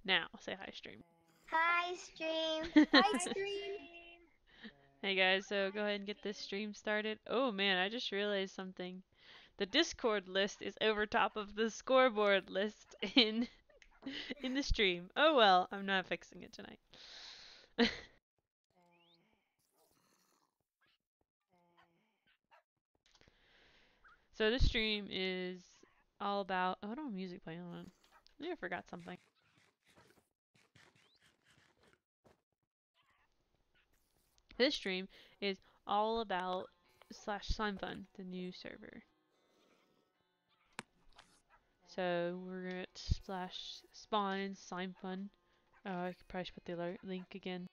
Now, say hi, stream. Hi, stream. Hi, stream. Hey guys, so go ahead and get this stream started. Oh man, I just realized something. The Discord list is over top of the scoreboard list in the stream. Oh well, I'm not fixing it tonight. So this stream is all about. Oh, I don't have music playing on. I think I forgot something. This stream is all about /Slimefun, the new server. So we're at /spawn and Slimefun. I could probably put the link again.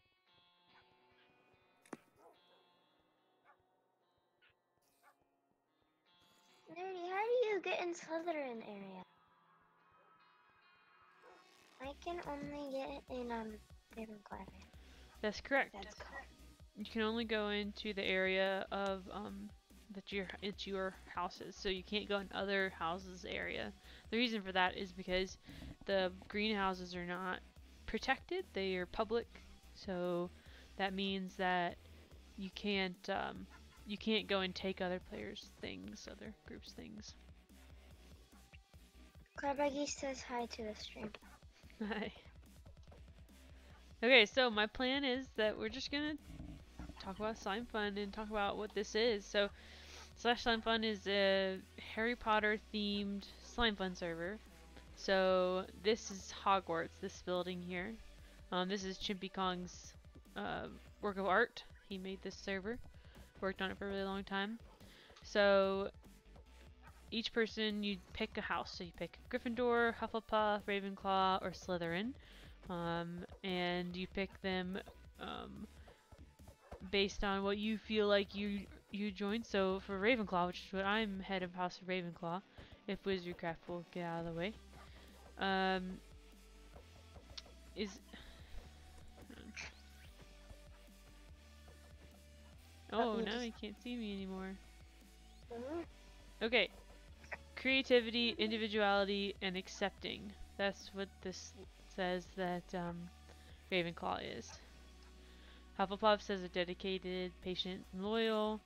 Nerdy, how do you get in Slytherin area? I can only get in Ravenclaw area. That's correct. That's cool. You can only go into the area of it's your houses, so you can't go in other houses area. The reason for that is because the greenhouses are not protected; they are public, so that means that you can't go and take other players' things, other groups' things. Clarbuggy says hi to the stream. Hi. Okay, so my plan is that we're just gonna talk about Slimefun and talk about what this is. So, /Slimefun is a Harry Potter themed Slimefun server. So, this is Hogwarts, this building here. This is Chimpy Kong's work of art. He made this server, worked on it for a really long time. So, each person, you pick a house. So, you pick Gryffindor, Hufflepuff, Ravenclaw, or Slytherin. And you pick them based on what you feel like you joined. So for Ravenclaw, which is what I'm head of House of Ravenclaw, if Wizardcraft will get out of the way, is oh now you can't see me anymore. Okay, creativity, individuality, and accepting. That's what this says that Ravenclaw is. Hufflepuff says they're dedicated, patient, and loyal.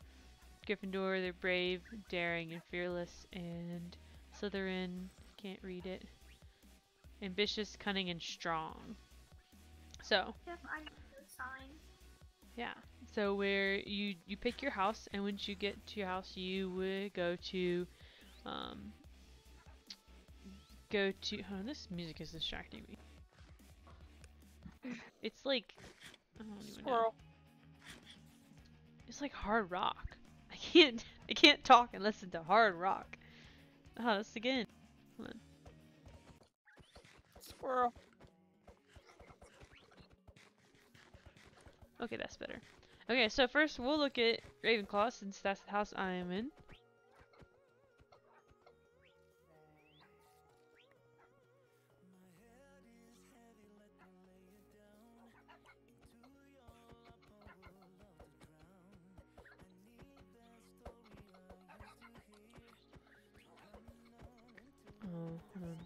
Gryffindor, they're brave, daring, and fearless. And Slytherin, can't read it. Ambitious, cunning, and strong. So, Yep, I know the sign. yeah. So where you pick your house, and once you get to your house, you would go to oh, this music is distracting me. It's like I don't even know. It's like hard rock. I can't talk and listen to hard rock. Oh, this again. Hold on. Squirrel. Okay, that's better. Okay, so first we'll look at Ravenclaw since that's the house I am in. Oh, hold on.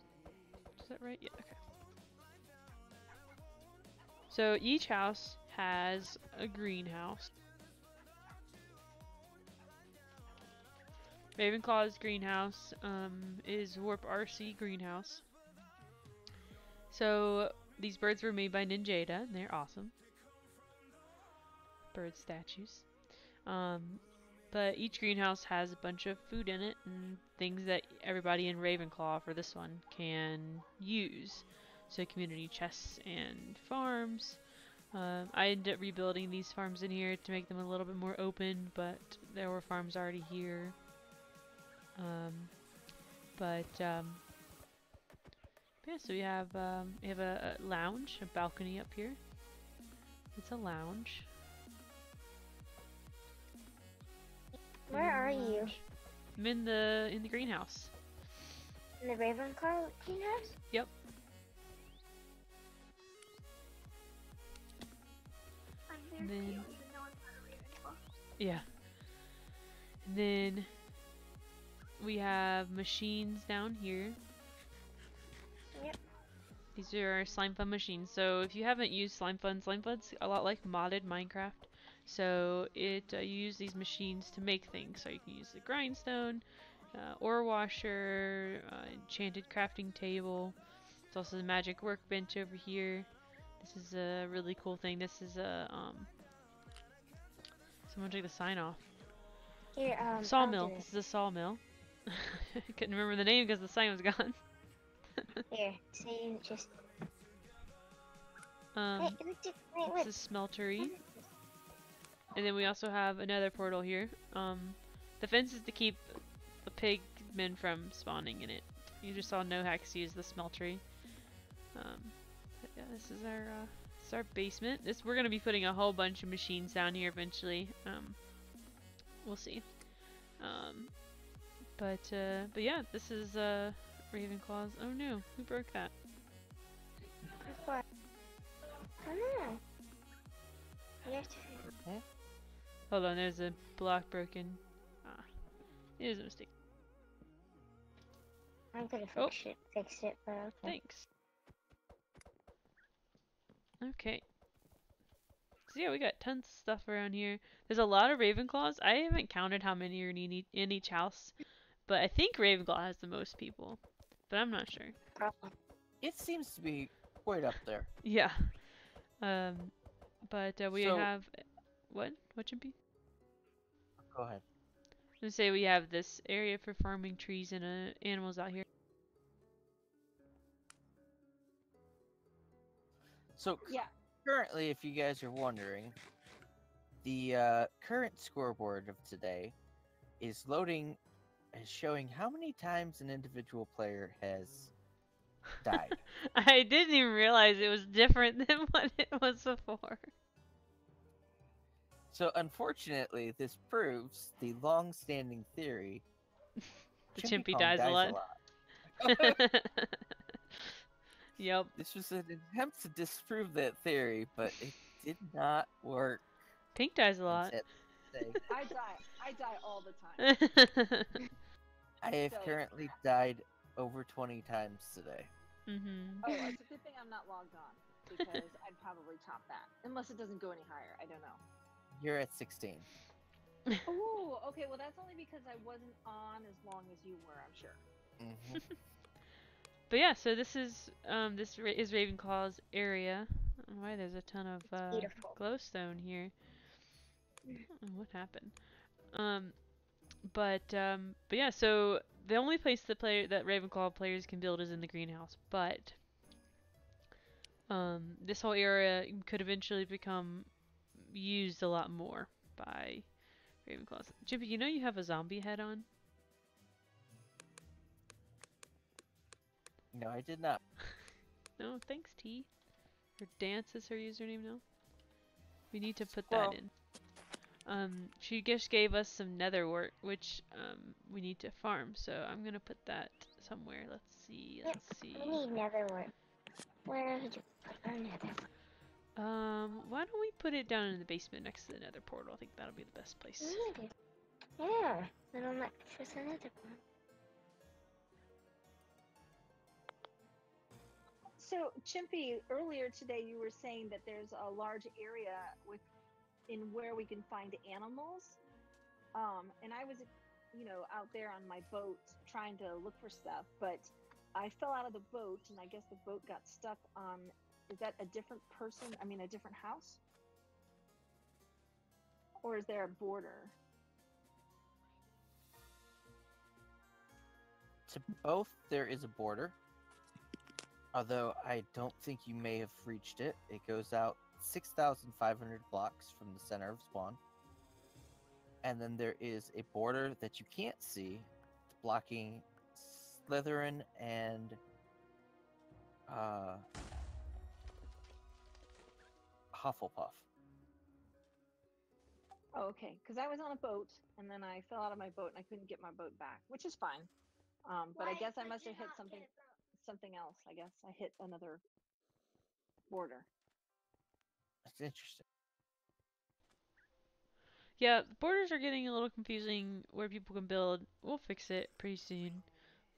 Is that right? Yeah, okay. So each house has a greenhouse. Ravenclaw's greenhouse is Warp RC greenhouse. So these birds were made by Ninjada, and they're awesome. Bird statues. But each greenhouse has a bunch of food in it and things that everybody in Ravenclaw for this one can use. So community chests and farms. I ended up rebuilding these farms in here to make them a little bit more open, but there were farms already here. Yeah, so we have a lounge, a balcony up here. It's a lounge. Where are you? I'm in the greenhouse. In the Ravenclaw greenhouse? Yep. I'm there And too, then- even though I'm not a Ravenclaw. Yeah. And then we have machines down here. Yep. These are our Slimefun machines. So if you haven't used Slimefun, Slimefun's a lot like modded Minecraft. So it you use these machines to make things. So you can use the grindstone, ore washer, enchanted crafting table. There's also the magic workbench over here. This is a really cool thing. This is a someone took the sign off. Here, I'll do Sawmill. this. This is a sawmill. I couldn't remember the name because the sign was gone. Here, see, just Um, wait. this is smeltery. And then we also have another portal here. The fence is to keep the pigmen from spawning in it. You just saw no hacks use the smeltery. But yeah, this is our basement. We're gonna be putting a whole bunch of machines down here eventually. We'll see. But yeah, this is Ravenclaws. Oh no, who broke that? What? I don't know. You have to. Hold on, there's a block broken. Ah, it is a mistake. I'm gonna Oh. fix it, but okay. Thanks. Okay. So yeah, we got tons of stuff around here. There's a lot of Ravenclaws. I haven't counted how many are in each house, but I think Ravenclaw has the most people, but I'm not sure. Probably. It seems to be quite up there. Yeah. But we So- have what? What should be? Go ahead. Let's say we have this area for farming trees and animals out here. So Yeah. currently, if you guys are wondering, the current scoreboard of today is showing how many times an individual player has died. I didn't even realize it was different than what it was before. So unfortunately, this proves the long-standing theory: The Chimpy Chimpy Kong dies a lot. Yep. This was an attempt to disprove that theory, but it did not work. Pink dies a lot. Sad to say. I die all the time. I have So- currently died over 20 times today. Mhm. Oh, it's a good thing I'm not logged on because I'd probably top that. Unless it doesn't go any higher. I don't know. You're at 16. Oh, okay. Well, that's only because I wasn't on as long as you were, I'm sure. Mhm. But yeah, so this is Ravenclaw's area. I don't know why there's a ton of Beautiful. glowstone here. I don't know what happened? But yeah, so the only place that Ravenclaw players can build is in the greenhouse, but this whole area could eventually become used a lot more by Ravenclaws. Chimpy, you know you have a zombie head on? No, I did not. No, thanks, T. Her dance is her username now. We need to put Well- that in. She just gave us some nether wart, which we need to farm. So I'm gonna put that somewhere. Let's see. Yep, Let's see. We need netherwork. Where would you put our netherwork? Why don't we put it down in the basement next to the nether portal? I think that'll be the best place. Yeah, then I'm like, for the nether one. So, Chimpy, earlier today you were saying that there's a large area in where we can find animals. And I was, out there on my boat trying to look for stuff, but I fell out of the boat and I guess the boat got stuck on, is that a different person? I mean, a different house? Or is there a border? To both, there is a border. Although I don't think you may have reached it. It goes out 6,500 blocks from the center of spawn. And then there is a border that you can't see, blocking Slytherin and Hufflepuff. Oh, okay. Because I was on a boat and then I fell out of my boat and I couldn't get my boat back, which is fine. But I guess I must have hit something else. I guess I hit another border. That's interesting. Yeah, the borders are getting a little confusing where people can build. We'll fix it pretty soon.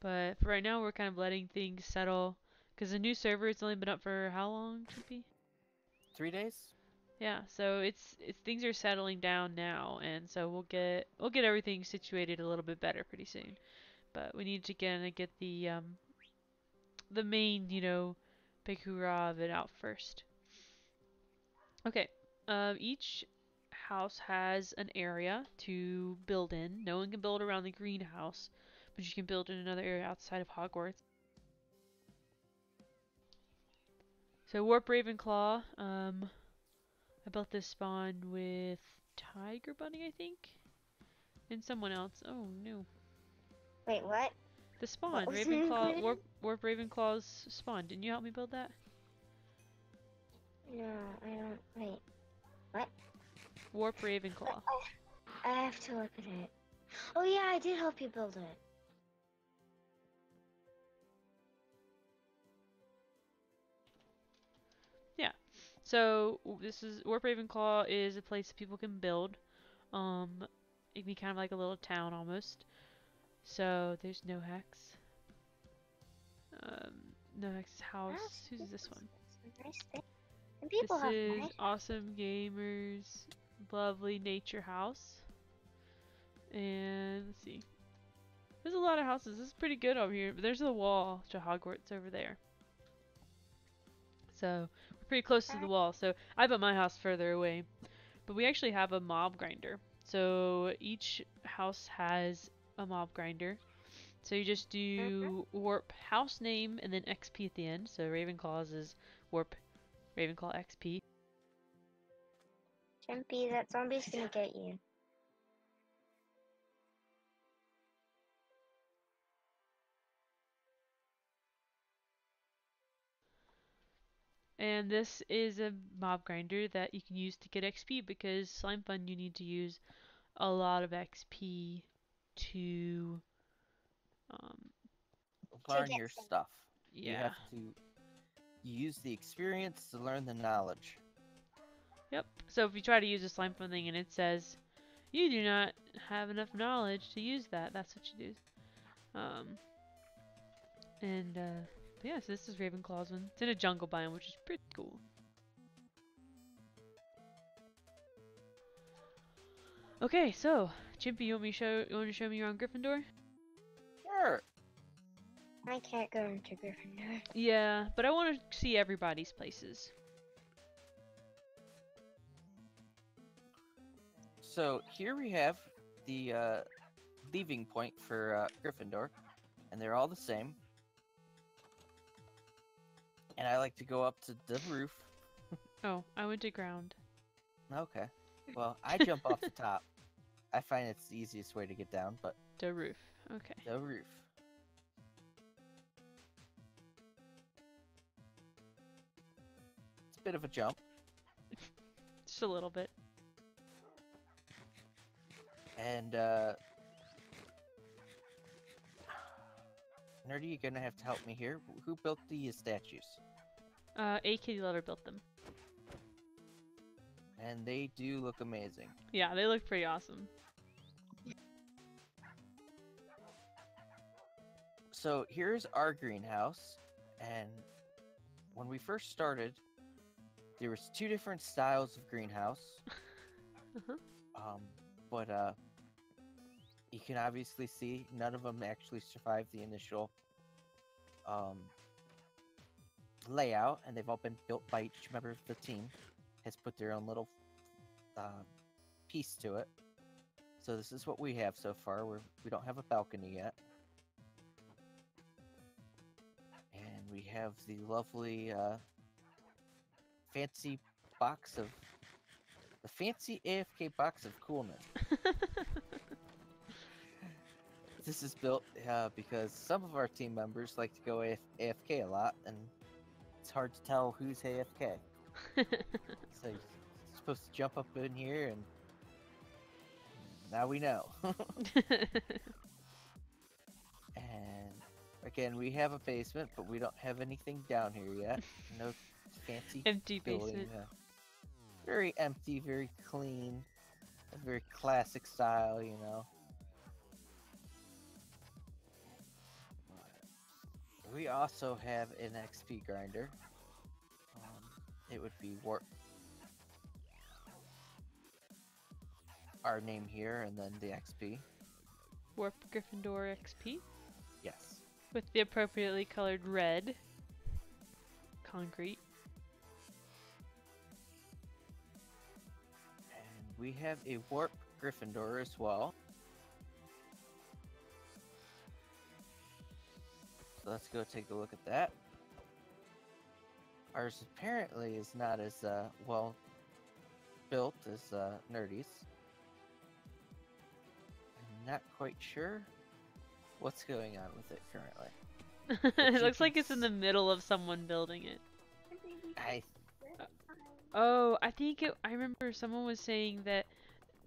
But for right now, we're kind of letting things settle Because the new server has only been up for how long, Chippy? 3 days? Yeah, so it's things are settling down now, and so we'll get everything situated a little bit better pretty soon. But we need to get the main, big hoorah of it out first. Okay. Each house has an area to build in. No one can build around the greenhouse, but you can build in another area outside of Hogwarts. So Warp Ravenclaw, I built this spawn with Tiger Bunny, I think, and someone else. Oh no, Wait, what? the spawn What was Ravenclaw included? Warp Ravenclaw's spawn. Didn't you help me build that? No, I don't. Wait, what? Warp Ravenclaw. I have to look at it. Oh yeah, I did help you build it. Yeah. So this is Warp Ravenclaw is a place that people can build. It'd be kind of like a little town almost. So there's no hex. No hex house. Who's this one? It's a nice thing. And people This have is nice. Awesome Gamers, lovely nature house. And let's see. There's a lot of houses. This is pretty good over here. But there's the wall to Hogwarts over there. So we're pretty close to the wall. So I put my house further away. But we actually have a mob grinder. So each house has a mob grinder. So you just do warp house name and then XP at the end. So Ravenclaw's is warp Ravenclaw XP. Jumpy, that zombie's gonna get you. And this is a mob grinder that you can use to get XP because Slimefun you need to use a lot of XP to Learn get your some. stuff. You yeah. have to use the experience to learn the knowledge. Yep. So if you try to use a Slimefun thing and it says you do not have enough knowledge to use that, that's what you do. But yeah, so this is Ravenclaw's one. It's in a jungle biome, which is pretty cool. Okay, so Chimpy, you want to show me around Gryffindor? Sure. I can't go into Gryffindor. Yeah, but I want to see everybody's places. So here we have the leaving point for Gryffindor, and they're all the same. And I like to go up to the roof. Oh, I went to ground. Okay. Well, I jump off the top. I find it's the easiest way to get down, but The roof. Okay. the roof. It's a bit of a jump. Just a little bit. And, Nerdy, you're gonna have to help me here. Who built the statues? A Kitty Lover built them. And they do look amazing. Yeah, they look pretty awesome. So here's our greenhouse, and when we first started, there was 2 different styles of greenhouse. Uh-huh. But you can obviously see none of them actually survived the initial layout, and they've all been built by each member of the team. Has put their own little piece to it. So this is what we have so far. We don't have a balcony yet. And we have the lovely fancy box of the fancy AFK box of coolness. This is built because some of our team members like to go AFK a lot, and it's hard to tell who's AFK. So you're supposed to jump up in here, and now we know. And again, we have a basement, but we don't have anything down here yet. No fancy Empty building. basement. Very empty, very clean, a very classic style, you know. We also have an XP grinder. It would be warp. Our name here, and then the XP. Warp Gryffindor XP Yes. with the appropriately colored red concrete. And we have a warp Gryffindor as well. So let's go take a look at that. Ours apparently is not as well built as Nerdy's. I'm not quite sure what's going on with it currently. It you looks can like it's in the middle of someone building it. I think we I Oh, I remember someone was saying that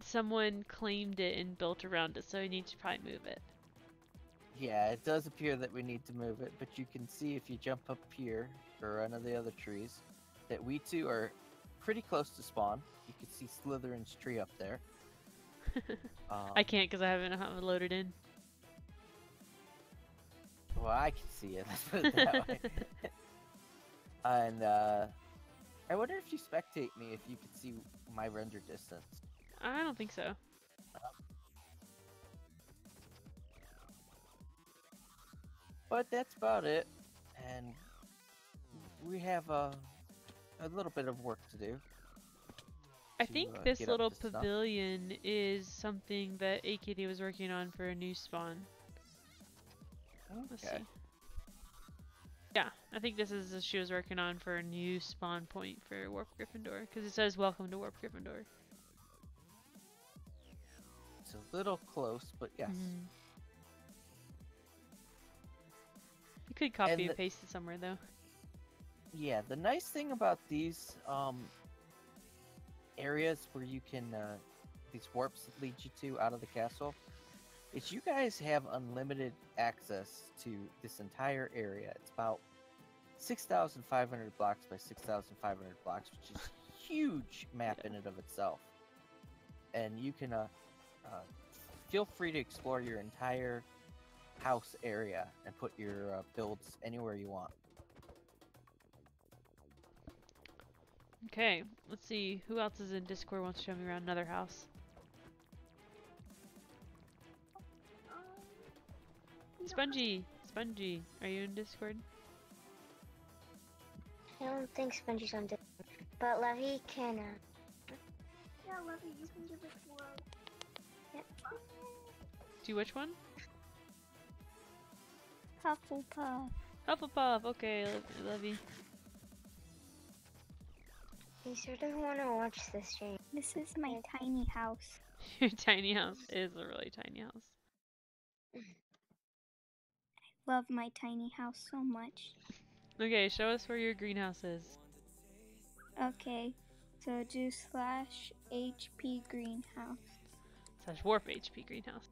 someone claimed it and built around it, so we need to probably move it. Yeah, it does appear that we need to move it, but you can see if you jump up here or one of the other trees that we two are pretty close to spawn. You can see Slytherin's tree up there. I can't because I haven't loaded in. Well, I can see it. Let's put it that way. And I wonder if you spectate me, if you could see my render distance. I don't think so. But that's about it. And we have a little bit of work to do. I to, think get this up little to snuff. pavilion is something that AKD was working on for a new spawn. Let's Okay. see. Yeah, I think this is she was working on for a new spawn point for Warp Gryffindor, because it says "Welcome to Warp Gryffindor." It's a little close, but yes. Mhm. You could copy And and the- paste it somewhere though. Yeah, the nice thing about these areas where you can these warps that lead you to out of the castle is you guys have unlimited access to this entire area. It's about 6,500 blocks by 6,500 blocks, which is a huge map in and of itself. And you can feel free to explore your entire house area and put your builds anywhere you want. Okay, let's see who else is in Discord wants to show me around another house. Spongy, are you in Discord? I don't think Spongy's on Discord, but Levy can. Yeah, Levy, you can give it to us. Do which one? Hufflepuff. Hufflepuff. Okay, Levy. You sort of want to watch this stream. This is my tiny house. Your tiny house is a really tiny house. Love my tiny house so much. Okay, show us where your greenhouse is. Okay, so do /HP greenhouse. / warp HP greenhouse.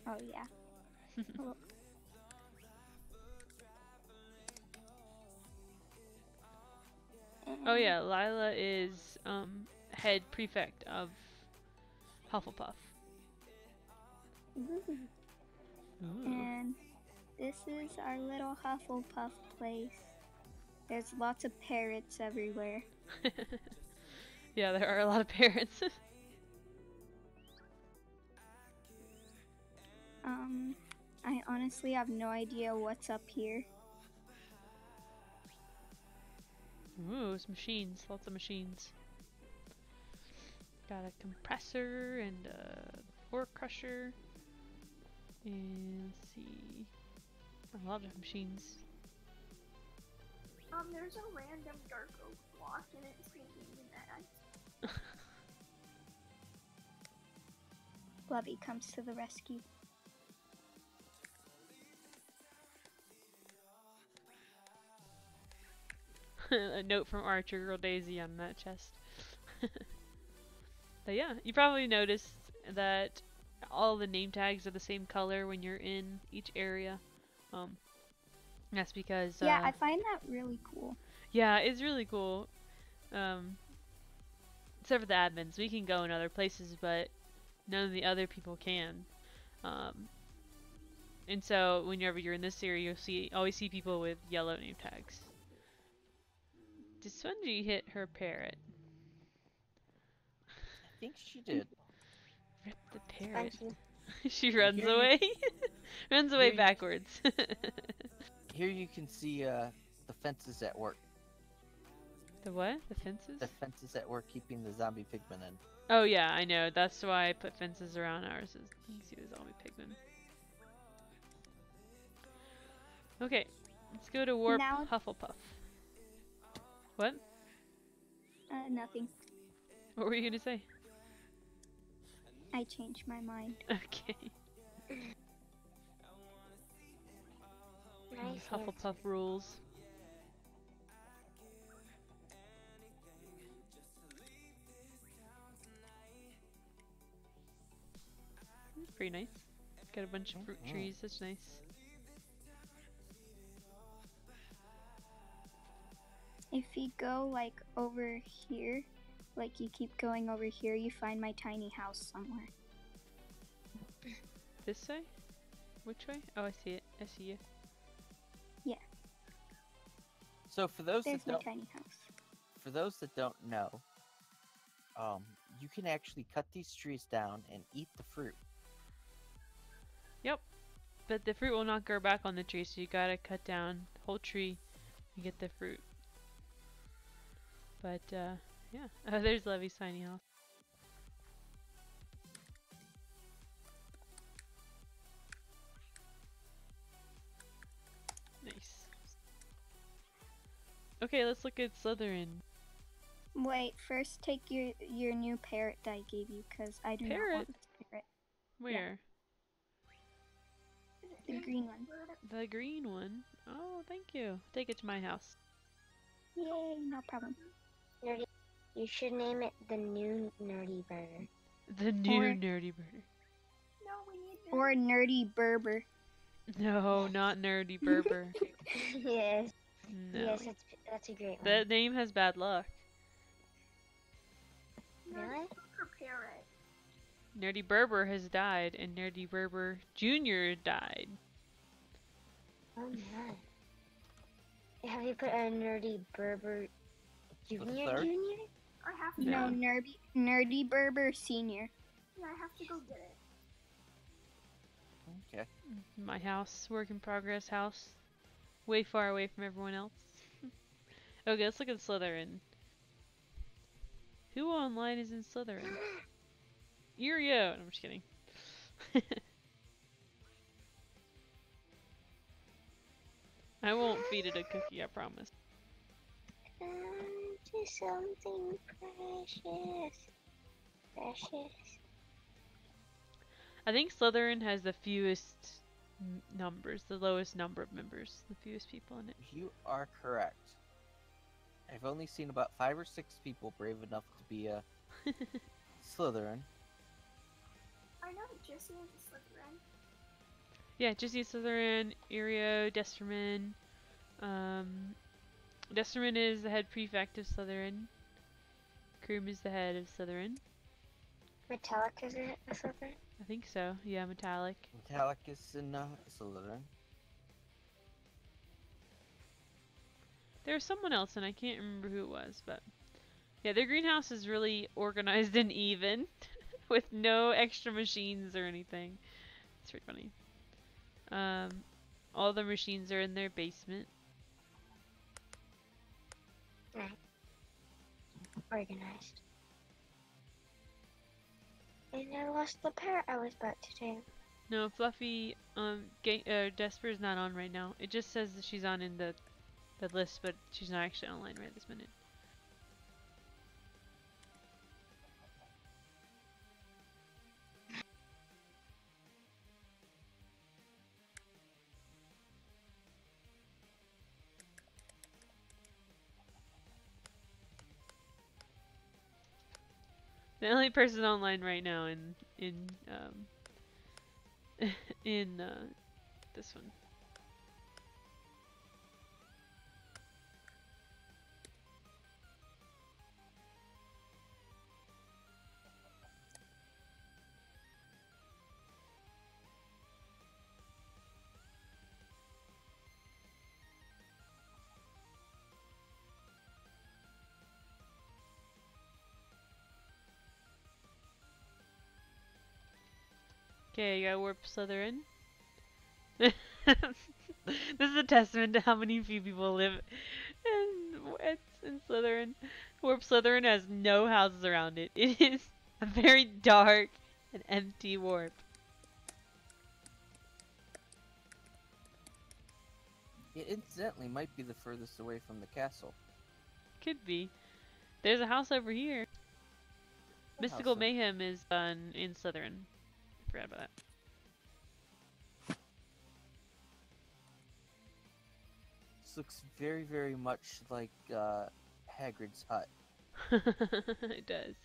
Oh yeah. Oh. Oh yeah, Lila is head prefect of Hufflepuff. Ooh. Ooh. And this is our little Hufflepuff place. There's lots of parrots everywhere. Yeah, there are a lot of parrots. I honestly have no idea what's up here. Ooh, it's machines. Lots of machines. Got a compressor and a ore crusher. And let's see. A lot of machines. There's a random dark oak block and it's hanging in that ice. Lovey comes to the rescue. A note from Archer Girl Daisy on that chest. But yeah, you probably noticed that all the name tags are the same color when you're in each area. That's because Yeah, I find that really cool. yeah, it's really cool. Except for the admins, we can go in other places, but none of the other people can. And so whenever you're in this area, you'll always see people with yellow name tags. Did Spongy hit her parrot? I think she did. Rip the parrot. Spongy. She runs Here you- away. Runs away here you- backwards. Here you can see the fences at work. The what? The fences? The fences at work keeping the zombie pigmen in. Oh yeah, I know. That's why I put fences around ours. So you can see the zombie pigmen. Okay, let's go to Warp Now- Hufflepuff. What? Nothing. What were you gonna say? I changed my mind. Okay. Nice. Hufflepuff rules. Pretty nice. Got a bunch of fruit trees. That's nice. If you go like over here, like you keep going over here, you find my tiny house somewhere. This way? Which way? Oh, I see it. I see you. So for those There's that my don't, tiny house. for those that don't know, you can actually cut these trees down and eat the fruit. But the fruit will not grow back on the tree, so you gotta cut down the whole tree and get the fruit. But, yeah. Oh, there's Levy's tiny house. Nice. Okay, let's look at Slytherin. Wait, first take your new parrot that I gave you, because I do not want this parrot. Where? The green one. The green one. Oh, thank you. Take it to my house. Yay, no problem. Nerdy. You should name it the new Nerdy Burger. The new Or- nerdy burger. No, we need this. Or Nerdy Berber. No, not nerdy Berber. Yes. No. Yes, that's a great one. That name has bad luck. Really? Prepare it. Nerdy Berber has died, and Nerdy Berber Jr. died. Oh my. Have you put a Nerdy Berber Junior third? Junior? I have to. No. No, Nerdy Berber Senior. Yeah, I have to go get it. Okay. My house, work in progress house. Way far away from everyone else. Okay, let's look at Slytherin. Who online is in Slytherin? Irio! No, I'm just kidding. I won't feed it a cookie, I promise. To something precious. Precious. I think Slytherin has the fewest numbers, the lowest number of members, the fewest people in it. You are correct. I've only seen about 5 or 6 people brave enough to be a Slytherin. I know Jesse is a Slytherin. Yeah, Jesse Slytherin, Irio, Desterman. Desterman is the head prefect of Slytherin. Kroom is the head of Slytherin. Metallic, is it? A Slytherin? I think so. Yeah, Metallic. Metallic is in Slytherin. There was someone else, and I can't remember who it was, but yeah, their greenhouse is really organized and even, with no extra machines or anything. It's pretty funny. All the machines are in their basement. Nice. Organized. And I lost the parrot I was about to do. No, Fluffy, Desper's not on right now. It just says that she's on in the list, but she's not actually online right this minute. The only person online right now in this one. Okay, you got warp Slytherin. This is a testament to how many few people live in Slytherin. Warp Slytherin has no houses around it. It is a very dark and empty warp. It incidentally might be the furthest away from the castle. Could be. There's a house over here. What Mystical house? Mayhem is in Slytherin. Forgot about This looks very, very much like Hagrid's hut. that. It does.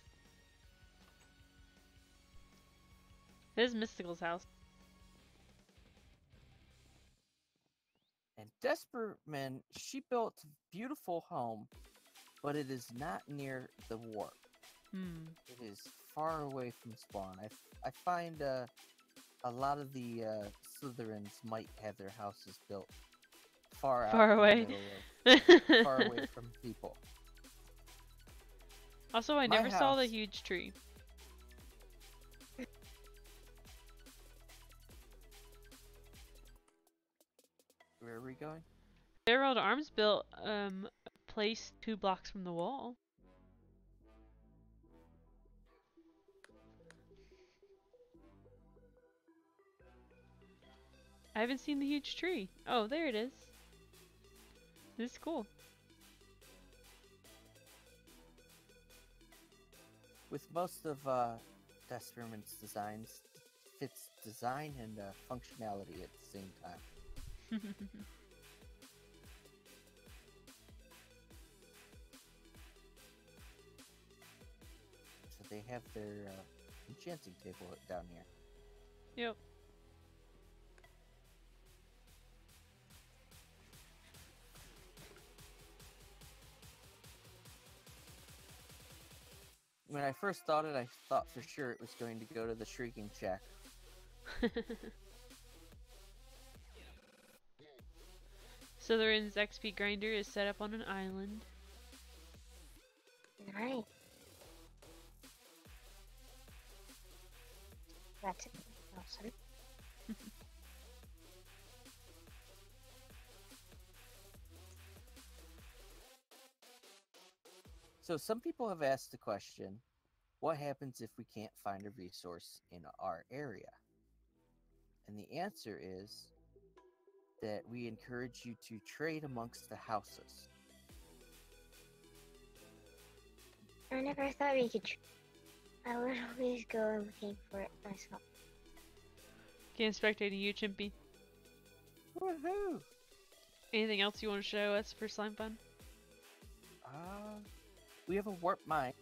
This is Mystical's house. And Desperman, she built a beautiful home, but it is not near the warp. Hmm. It is far away from spawn. I find a lot of the Slytherins might have their houses built far out Far in the away. middle of- far away from people. Also, I My never saw the house. huge tree. Where are we going? Railroad Arms built a place 2 blocks from the wall. I haven't seen the huge tree. Oh, there it is. This is cool. With most of Desperman's designs, fits design and functionality at the same time. So they have their enchanting table down here. Yep. When I first thought it, I thought for sure it was going to go to the Shrieking Shack. Slytherin's XP grinder is set up on an island. Nice. That's awesome. So some people have asked the question, what happens if we can't find a resource in our area? And the answer is that we encourage you to trade amongst the houses. I never thought we could. I would always go looking for it myself. Game spectating you, Chimpy. Woohoo! Anything else you want to show us for Slimefun? We have a warp mine.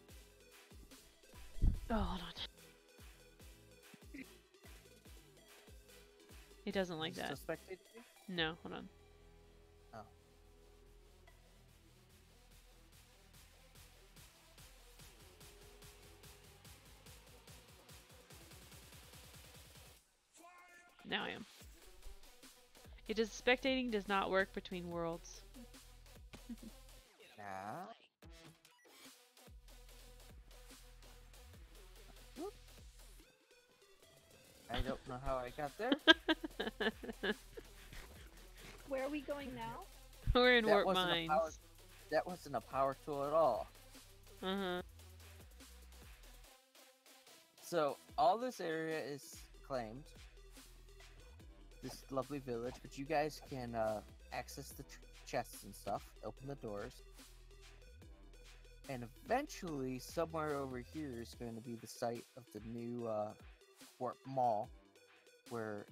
Oh, hold on. It doesn't like You that. still spectating me? No, hold on. Oh. Now I am. Spectating does not work between worlds. Nah. Whoop. I don't know how I got there. Where are we going now? We're in That warp wasn't a mines. power- That wasn't a power tool at all. Uh-huh. So all this area is claimed. This lovely village, but you guys can access the chests and stuff, open the doors, and eventually somewhere over here is going to be the site of the new warp mall, where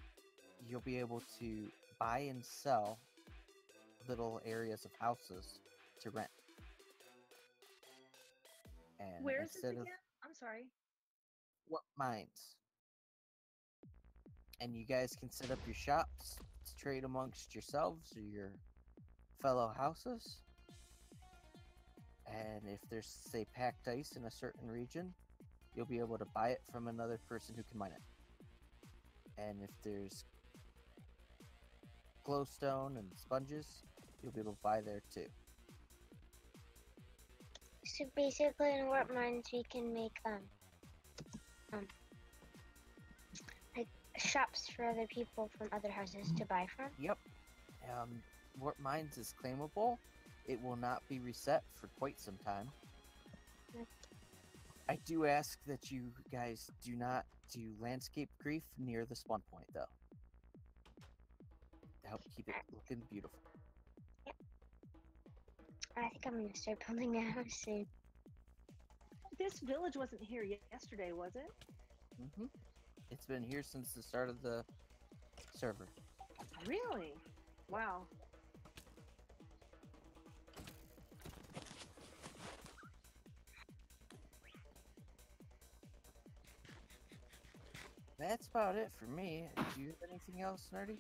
you'll be able to buy and sell little areas of houses to rent. And Where is this instead again? of I'm sorry. warp mines. And you guys can set up your shops to trade amongst yourselves or your fellow houses. And if there's, say, packed ice in a certain region, you'll be able to buy it from another person who can mine it. And if there's glowstone and sponges, you'll be able to buy there too. So basically, in warp mines, we can make like shops for other people from other houses to buy from? Yep. Warp Mines is claimable. It will not be reset for quite some time. Mm. I do ask that you guys do not do landscape grief near the spawn point, though. To help keep it looking beautiful. I think I'm gonna start building a house soon. This village wasn't here yesterday, was it? Mm-hmm. It's been here since the start of the server. Really? Wow. That's about it for me. Do you have anything else, Nerdy?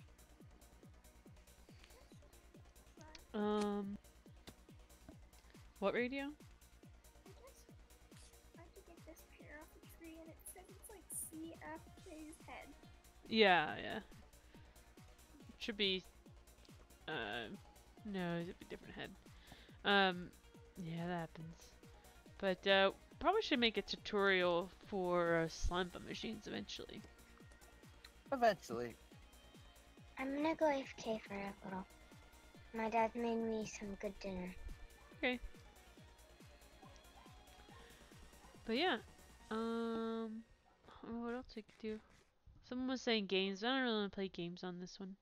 What radio? I just tried to get this pear off the tree and it says it's like CFJ's head. Yeah, yeah. Should be, no, it'd be different head. Yeah, that happens. But, probably should make a tutorial for Slimefun machines eventually. Eventually. I'm gonna go AFK for a little. My dad made me some good dinner. Okay. But yeah, what else I could do? Someone was saying games. I don't really want to play games on this one.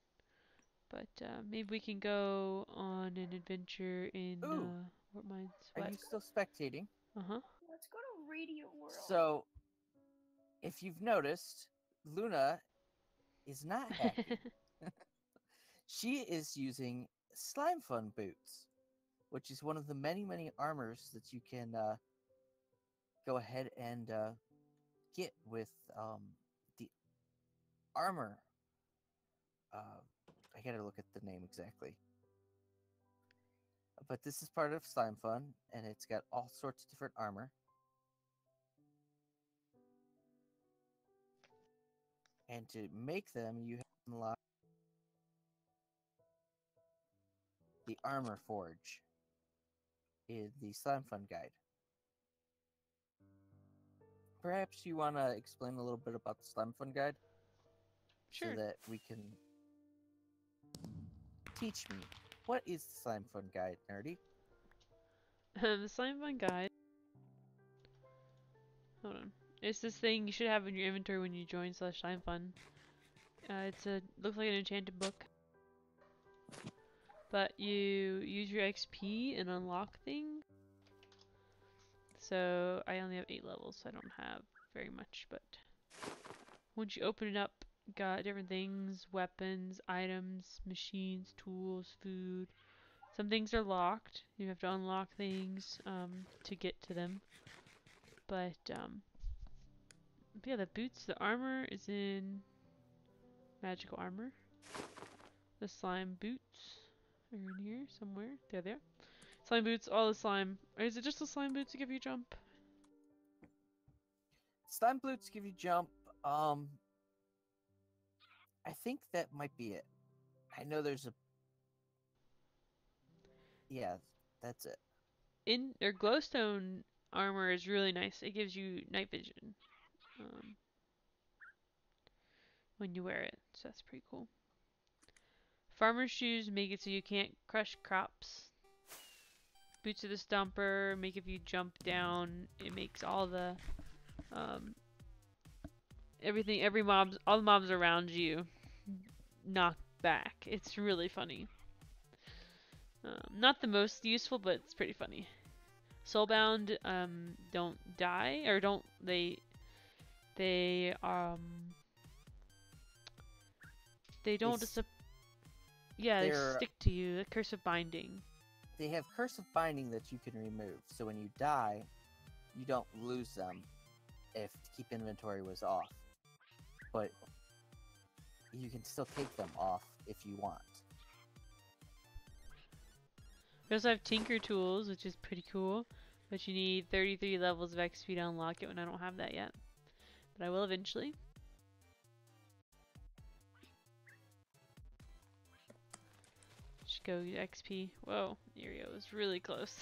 But, maybe we can go on an adventure in, Ooh. Warp Mines. Are What? you still spectating? Uh-huh. Let's go to Radio World. So, if you've noticed, Luna is not happy. She is using Slimefun boots, which is one of the many, many armors that you can go ahead and get with the armor. I gotta look at the name exactly. But this is part of Slimefun, and it's got all sorts of different armor. And to make them, you have to unlock the Armor Forge in the Slimefun guide. Perhaps you want to explain a little bit about the Slimefun guide? Sure. So that we can teach me. What is the Slimefun guide, Nerdy? The Slimefun guide. Hold on. It's this thing you should have in your inventory when you join /Slimefun. Looks like an enchanted book. But you use your XP and unlock things. So I only have 8 levels, so I don't have very much, but once you open it up, got different things, weapons, items, machines, tools, food. Some things are locked. You have to unlock things to get to them. But yeah, the boots, the armor is in magical armor. The slime boots are in here somewhere. There they are. Slime boots, all the slime. Or is it just the slime boots that give you jump? Slime boots give you jump. I think that might be it. I know there's a... Yeah, that's it. Their glowstone armor is really nice. It gives you night vision when you wear it, so that's pretty cool. Farmer's shoes make it so you can't crush crops. Boots of the Stomper make if you jump down, it makes all the all the mobs around you knock back. It's really funny. Not the most useful, but it's pretty funny. Soulbound don't die, or don't they don't they stick to you. The curse of binding. They have curse of binding that you can remove, so when you die, you don't lose them if keep inventory was off. But you can still take them off if you want. We also have Tinker Tools, which is pretty cool, but you need 33 levels of XP to unlock it when I don't have that yet. But I will eventually. Just go get XP. Whoa, area was really close.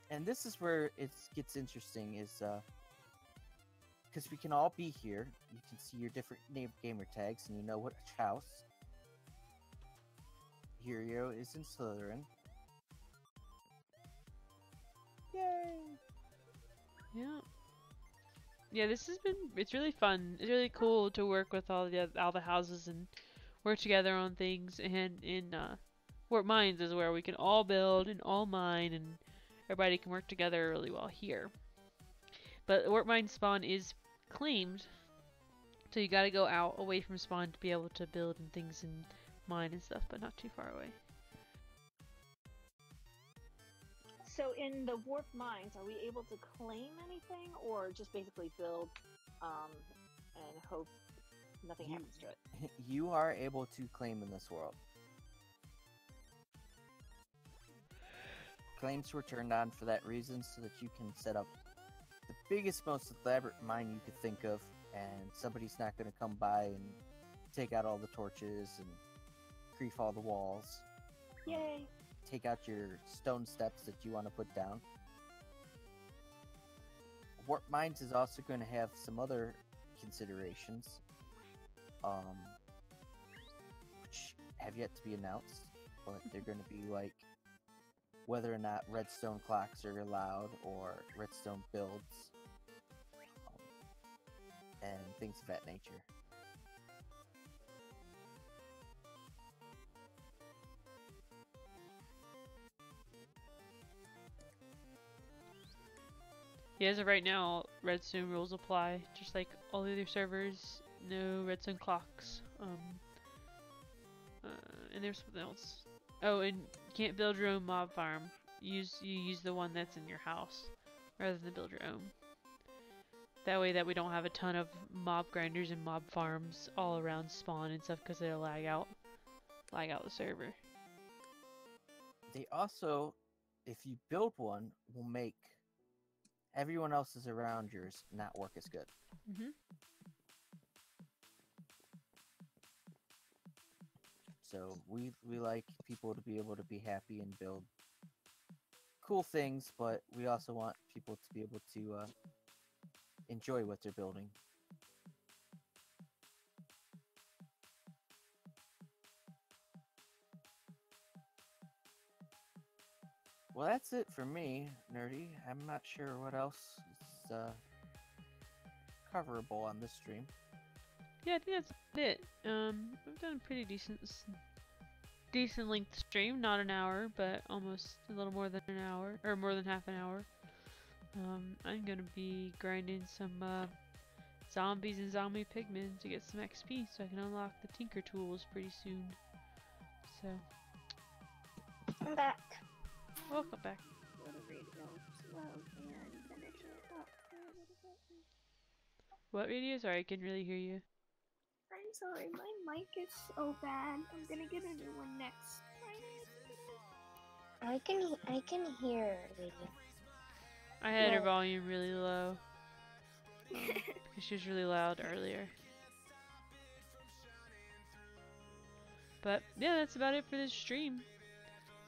And this is where it gets interesting, is because we can all be here. You can see your different gamer tags, and you know which house. Hero is in Slytherin. Yay! Yeah. Yeah, this has been, it's really fun. It's really cool to work with all the houses and work together on things. And in Warp Mines is where we can all build and all mine, and everybody can work together really well here. But Warp Mine spawn is claimed, so you gotta go out away from spawn to be able to build and things and mine and stuff, but not too far away. So in the warp mines, are we able to claim anything, or just basically build and hope nothing happens to it? You are able to claim in this world. Claims were turned on for that reason, so that you can set up the biggest, most elaborate mine you could think of, and somebody's not going to come by and take out all the torches and grief all the walls. Yay! Take out your stone steps that you want to put down. Warp Mines is also going to have some other considerations, which have yet to be announced, but they're going to be like whether or not redstone clocks are allowed, or redstone builds, and things of that nature. Yeah, as of right now, redstone rules apply, just like all the other servers. No redstone clocks. And there's something else. Oh, and you can't build your own mob farm. You use the one that's in your house, rather than build your own. That way, that we don't have a ton of mob grinders and mob farms all around spawn and stuff, because they'll lag out the server. They also, if you build one, will make everyone else's around yours not work as good. Mm-hmm. So we like people to be able to be happy and build cool things, but we also want people to be able to enjoy what they're building. Well, that's it for me, Nerdy. I'm not sure what else is coverable on this stream. Yeah, I think that's it. We've done a pretty decent length stream. Not an hour, but almost a little more than an hour, or more than half an hour. I'm gonna be grinding some zombies and zombie pigmen to get some XP, so I can unlock the Tinker tools pretty soon. So, I'm back. welcome back. Go to radio slow and finish it up. What radio? Sorry, I couldn't really hear you. I'm sorry, my mic is so bad. I'm gonna get a new one next Friday. I can hear you. I had her Yeah. volume really low because she was really loud earlier. But yeah, that's about it for this stream.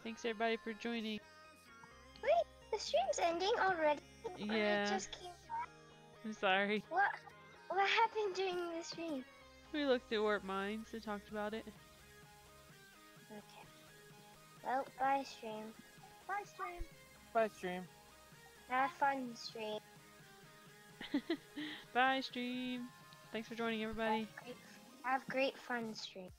Thanks everybody for joining. Wait, the stream's ending already? Yeah. I just came back. I'm sorry. What happened during the stream? We looked at Warp Mines and talked about it. Okay. Well, bye stream. Bye, stream. Bye, stream. Have fun stream. Bye stream. Thanks for joining everybody. Have great fun stream.